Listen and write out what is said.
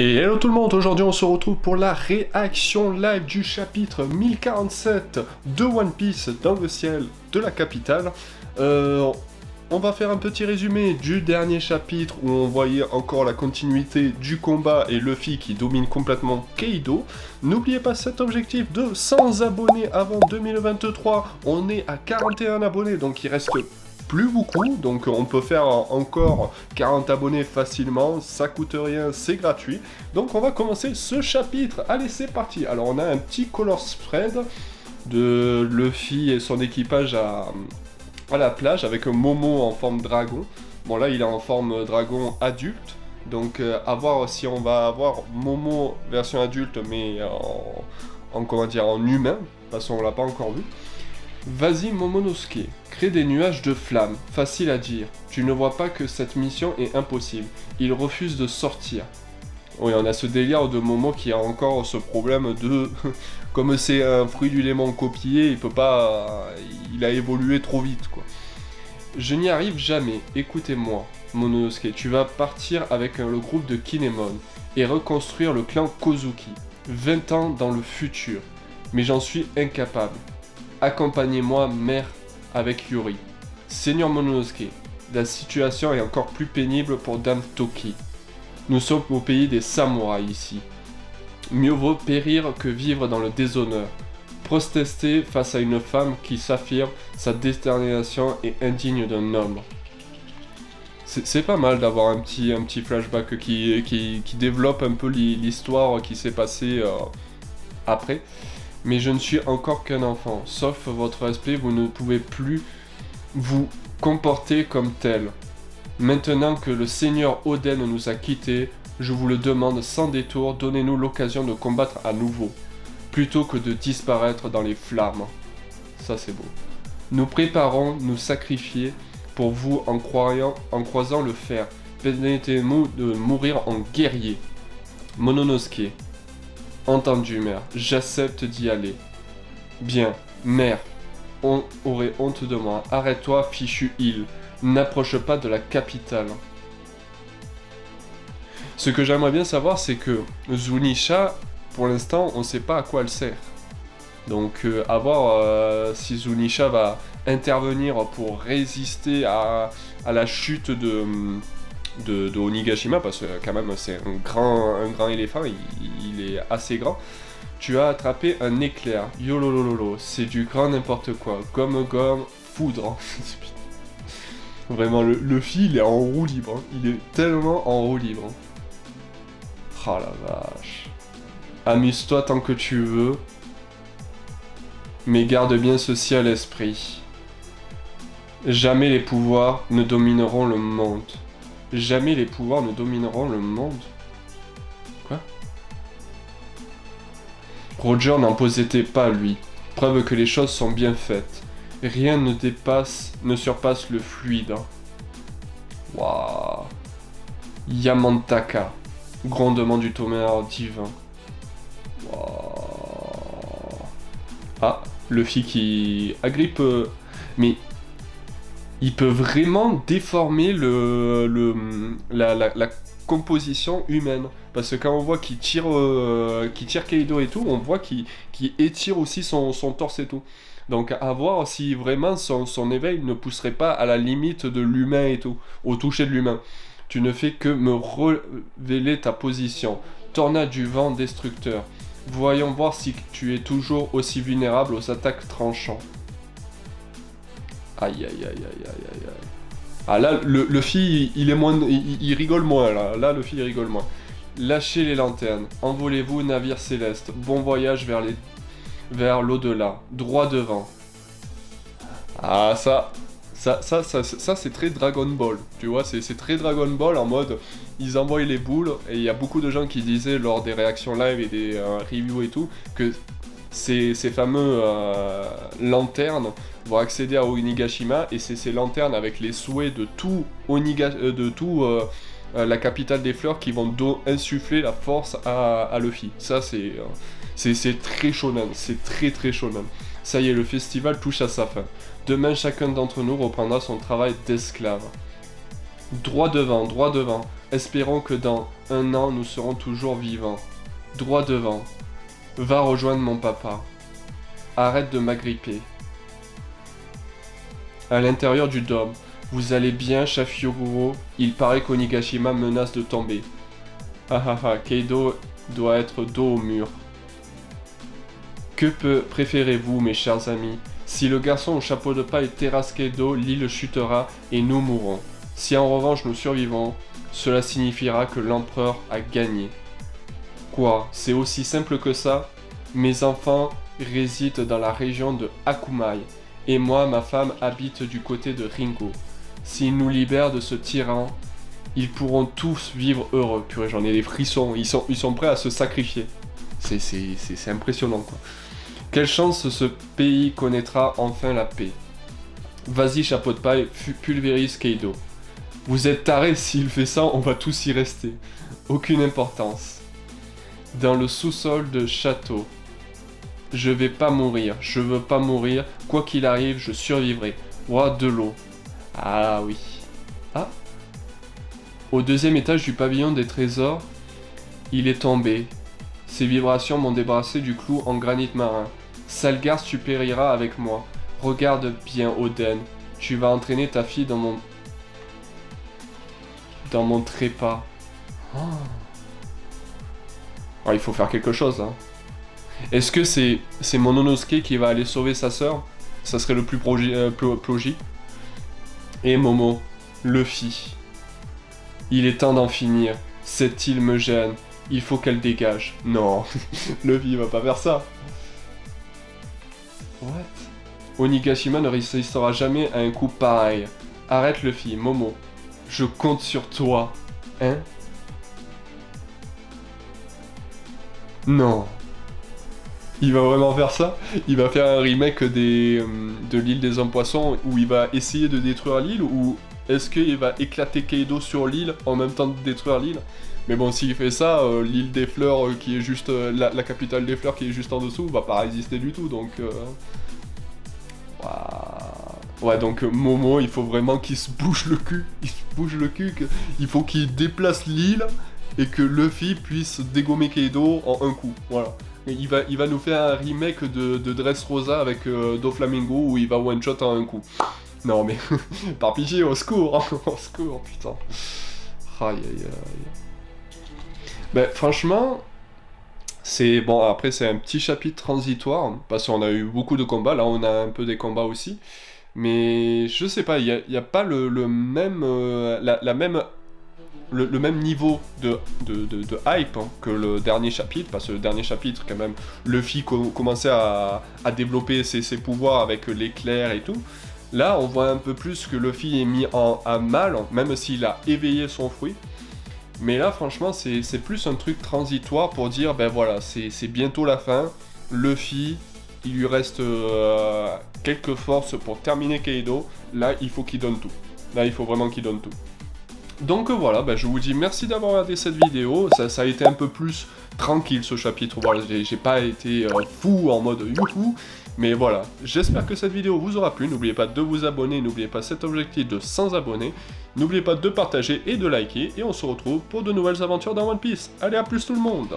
Et hello tout le monde, aujourd'hui on se retrouve pour la réaction live du chapitre 1047 de One Piece dans le ciel de la capitale. On va faire un petit résumé du dernier chapitre où on voyait encore la continuité du combat et Luffy qui domine complètement Kaido. N'oubliez pas cet objectif de 100 abonnés avant 2023, on est à 41 abonnés donc il reste plus beaucoup, donc on peut faire encore 40 abonnés facilement, ça coûte rien, c'est gratuit. Donc on va commencer ce chapitre, allez c'est parti. Alors on a un petit color spread de Luffy et son équipage à la plage avec un Momo en forme dragon. Bon là il est en forme dragon adulte, donc à voir si on va avoir Momo version adulte mais comment dire, en humain, parce qu'on l'a pas encore vu. Vas-y Momonosuke, crée des nuages de flammes, facile à dire. Tu ne vois pas que cette mission est impossible. Il refuse de sortir. Oui, on a ce délire de Momo qui a encore ce problème de... Comme c'est un fruit du léman copié, il peut pas... Il a évolué trop vite, quoi. Je n'y arrive jamais, écoutez-moi, Momonosuke. Tu vas partir avec le groupe de Kinemon et reconstruire le clan Kozuki. 20 ans dans le futur. Mais j'en suis incapable. Accompagnez-moi, mère, avec Yuri. Seigneur Momonosuke, la situation est encore plus pénible pour Dame Toki. Nous sommes au pays des samouraïs ici. Mieux vaut périr que vivre dans le déshonneur. Protester face à une femme qui s'affirme, sa détermination est indigne d'un homme. C'est pas mal d'avoir un petit flashback qui développe un peu l'histoire qui s'est passée après. Mais je ne suis encore qu'un enfant. Sauf votre esprit, vous ne pouvez plus vous comporter comme tel. Maintenant que le Seigneur Oden nous a quittés, je vous le demande sans détour, donnez-nous l'occasion de combattre à nouveau, plutôt que de disparaître dans les flammes. Ça c'est beau. Nous préparons nous sacrifier pour vous en croisant le fer. Permettez-nous de mourir en guerrier. Momonosuke. Entendu, mère, j'accepte d'y aller. Bien, mère, on aurait honte de moi. Arrête-toi, fichu île. N'approche pas de la capitale. Ce que j'aimerais bien savoir, c'est que Zunisha, pour l'instant, on ne sait pas à quoi elle sert. Donc, à voir si Zunisha va intervenir pour résister à la chute de Onigashima, parce que quand même c'est un grand éléphant, il est assez grand. Tu as attrapé un éclair, yololololo, c'est du grand n'importe quoi, gomme, foudre. Vraiment, le Luffy il est en roue libre, hein. Il est tellement en roue libre. Hein. Oh la vache. Amuse-toi tant que tu veux, mais garde bien ceci à l'esprit. Jamais les pouvoirs ne domineront le monde. Jamais les pouvoirs ne domineront le monde. Quoi? Roger n'en possédait pas, lui. Preuve que les choses sont bien faites. Rien ne surpasse le fluide. Waouh. Yamantaka. Grondement du tonnerre divin. Waouh. Ah, Luffy qui agrippe... Mais... il peut vraiment déformer la composition humaine. Parce que quand on voit qu'il tire Kaido et tout, on voit qu'il étire aussi son torse et tout. Donc à voir si vraiment son éveil ne pousserait pas à la limite de l'humain et tout, au toucher de l'humain. Tu ne fais que me révéler ta position. Tornade du vent destructeur. Voyons voir si tu es toujours aussi vulnérable aux attaques tranchantes. Aïe aïe aïe aïe aïe aïe aïe. Ah là, le Luffy, il est moins, il rigole moins là. Là, Luffy, il rigole moins. Lâchez les lanternes. Envolez-vous, navire céleste. Bon voyage vers l'au-delà. Droit devant. Ah ça c'est très Dragon Ball. Tu vois, c'est très Dragon Ball en mode, ils envoient les boules. Et il y a beaucoup de gens qui disaient lors des réactions live et des reviews et tout, que ces fameux lanternes vont accéder à Onigashima, et c'est ces lanternes avec les souhaits de tout la capitale des fleurs qui vont insuffler la force à Luffy. Ça c'est très shonen, c'est très shonen. Ça y est, le festival touche à sa fin. Demain, chacun d'entre nous reprendra son travail d'esclave. droit devant. Espérons que dans un an, nous serons toujours vivants. Droit devant. Va rejoindre mon papa. Arrête de m'agripper. À l'intérieur du dôme. Vous allez bien, chef Yogoro? Il paraît qu'Onigashima menace de tomber. Ah ah ah, Kaido doit être dos au mur. Que préférez-vous, mes chers amis? Si le garçon au chapeau de paille terrasse Kaido, l'île chutera et nous mourrons. Si en revanche nous survivons, cela signifiera que l'empereur a gagné. Quoi? C'est aussi simple que ça? Mes enfants résident dans la région de Akumai, et moi, ma femme, habite du côté de Ringo. S'ils nous libèrent de ce tyran, ils pourront tous vivre heureux. Purée, j'en ai des frissons, ils sont prêts à se sacrifier. C'est impressionnant, quoi. Quelle chance ce pays connaîtra enfin la paix. Vas-y, chapeau de paille, pulvérise Kaido. Vous êtes tarés, s'il fait ça, on va tous y rester. Aucune importance. Dans le sous-sol de château. Je vais pas mourir, je veux pas mourir. Quoi qu'il arrive, je survivrai. Roi de l'eau. Ah oui. Ah. Au deuxième étage du pavillon des trésors, il est tombé. Ces vibrations m'ont débarrassé du clou en granit marin. Salgar, tu périras avec moi. Regarde bien, Oden. Tu vas entraîner ta fille dans mon trépas. Oh. Oh, il faut faire quelque chose, hein. Est-ce que c'est Mononosuke qui va aller sauver sa sœur? Ça serait le plus logique. Et Momo, Luffy. Il est temps d'en finir. Cette île me gêne. Il faut qu'elle dégage. Non, Luffy va pas faire ça. What? Onigashima ne résistera jamais à un coup pareil. Arrête Luffy, Momo. Je compte sur toi. Hein? Non. Il va vraiment faire ça? Il va faire un remake de l'île des hommes poissons où il va essayer de détruire l'île, ou est-ce qu'il va éclater Kaido sur l'île en même temps de détruire l'île? Mais bon, s'il fait ça, l'île des fleurs qui est juste la capitale des fleurs qui est juste en dessous va pas résister du tout, donc ouais, donc Momo, il faut vraiment qu'il se bouge le cul. Il se bouge le cul, il faut qu'il déplace l'île et que Luffy puisse dégommer Kaido en un coup, voilà. Il va nous faire un remake de Dressrosa avec Doflamingo où il va one-shot en un coup. Non mais, par pitié, au secours, hein, au secours, putain. Aïe aïe aïe. Ben franchement, c'est... Bon, après c'est un petit chapitre transitoire, parce qu'on a eu beaucoup de combats, là on a un peu des combats aussi. Mais je sais pas, il n'y a pas le même... le même niveau de hype, hein, que le dernier chapitre, parce que le dernier chapitre, quand même, Luffy commençait à développer ses pouvoirs avec l'éclair et tout. Là, on voit un peu plus que Luffy est mis à mal, même s'il a éveillé son fruit. Mais là, franchement, c'est plus un truc transitoire pour dire, ben voilà, c'est bientôt la fin. Luffy, il lui reste quelques forces pour terminer Kaido. Là, il faut qu'il donne tout. Là, il faut vraiment qu'il donne tout. Donc voilà, bah, je vous dis merci d'avoir regardé cette vidéo, ça a été un peu plus tranquille ce chapitre, voilà, j'ai pas été fou en mode youhou, mais voilà, j'espère que cette vidéo vous aura plu, n'oubliez pas de vous abonner, n'oubliez pas cet objectif de 100 abonnés, n'oubliez pas de partager et de liker, et on se retrouve pour de nouvelles aventures dans One Piece. Allez, à plus tout le monde!